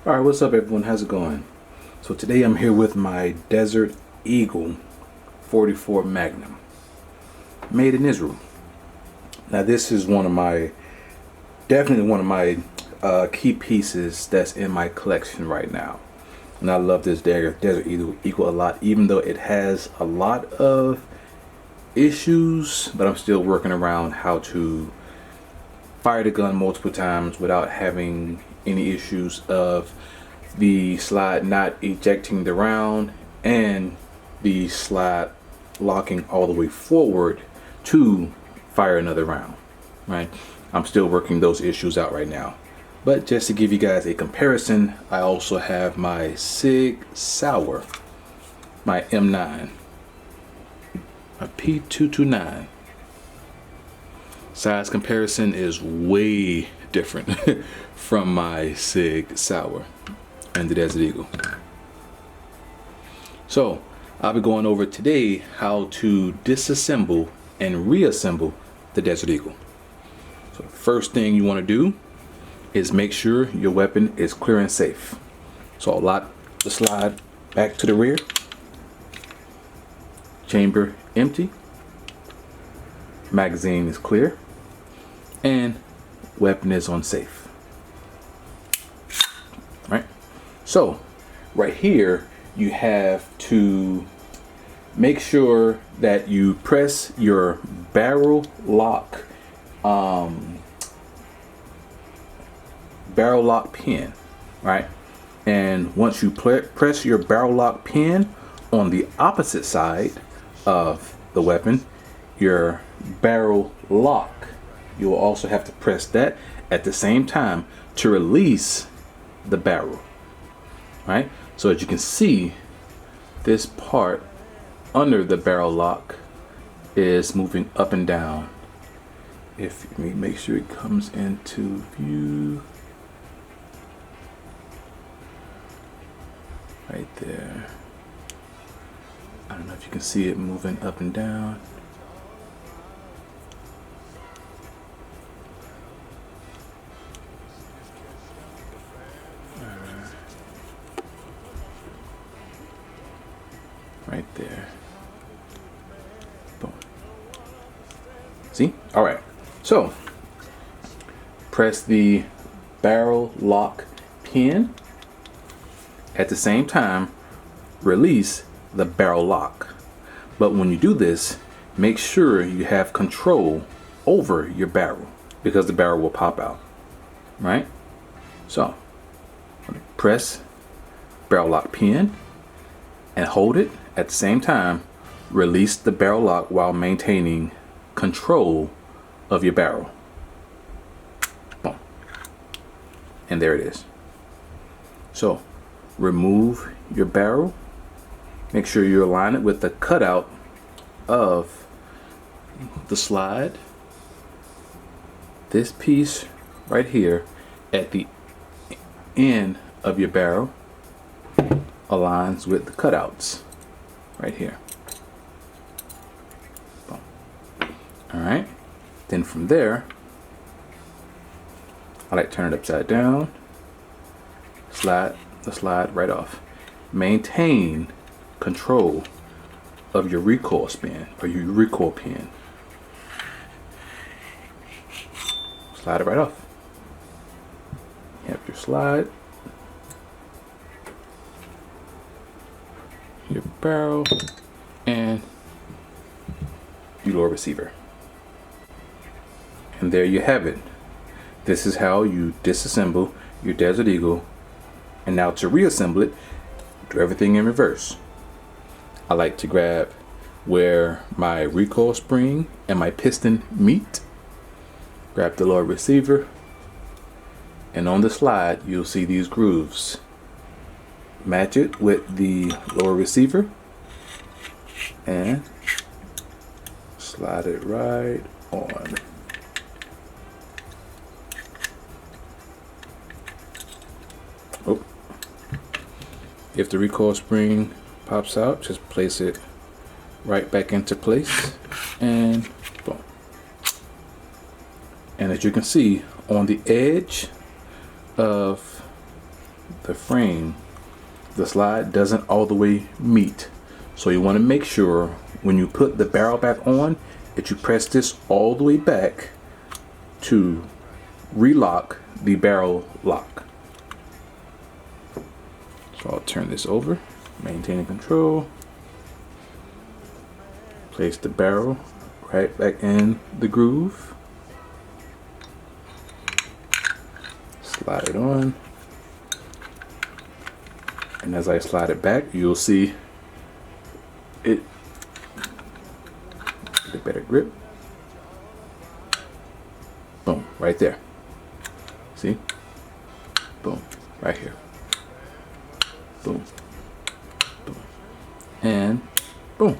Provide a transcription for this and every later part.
Alright, what's up everyone? How's it going? So today I'm here with my Desert Eagle 44 Magnum, made in Israel. Now this is definitely one of my key pieces that's in my collection right now. And I love this Desert Eagle a lot, even though it has a lot of issues, but I'm still working around how to fire the gun multiple times without having any issues of the slide not ejecting the round and the slide locking all the way forward to fire another round, right? I'm still working those issues out right now. But just to give you guys a comparison, I also have my Sig Sauer, my M9, a P229. Size comparison is way different from my Sig Sauer and the Desert Eagle. So I'll be going over today how to disassemble and reassemble the Desert Eagle. So the first thing you want to do is make sure your weapon is clear and safe. So I'll lock the slide back to the rear, chamber empty, magazine is clear, and weapon is on safe. Right? So right here you have to make sure that you press your barrel lock pin, right? And once you press your barrel lock pin on the opposite side of the weapon, your barrel lock, you will also have to press that at the same time to release the barrel, right? So as you can see, this part under the barrel lock is moving up and down. Let me make sure it comes into view right there. I don't know if you can see it moving up and down. Right there. Boom. See? All right. So press the barrel lock pin. At the same time, release the barrel lock. But when you do this, make sure you have control over your barrel because the barrel will pop out. Right? So press barrel lock pin and hold it. At the same time, release the barrel lock while maintaining control of your barrel. Boom. And there it is. So remove your barrel. Make sure you align it with the cutout of the slide. This piece right here at the end of your barrel aligns with the cutouts right here. Boom. All right. Then from there, I like to turn it upside down. Slide the slide right off. Maintain control of your recoil spin or your recoil pin. Slide it right off. You have your slide, your barrel, and your lower receiver. And there you have it. This is how you disassemble your Desert Eagle. And now to reassemble it, do everything in reverse. I like to grab where my recoil spring and my piston meet. Grab the lower receiver, and on the slide you'll see these grooves. Match it with the lower receiver and slide it right on. Oh. If the recoil spring pops out, just place it right back into place and boom. And as you can see, on the edge of the frame, the slide doesn't all the way meet. So you want to make sure when you put the barrel back on that you press this all the way back to relock the barrel lock. So I'll turn this over, maintaining control, place the barrel right back in the groove, slide it on, and as I slide it back, you'll see it get a better grip. Boom, right there. See? Boom, right here. Boom, boom, and boom.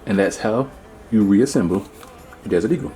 And that's how you reassemble your Desert Eagle.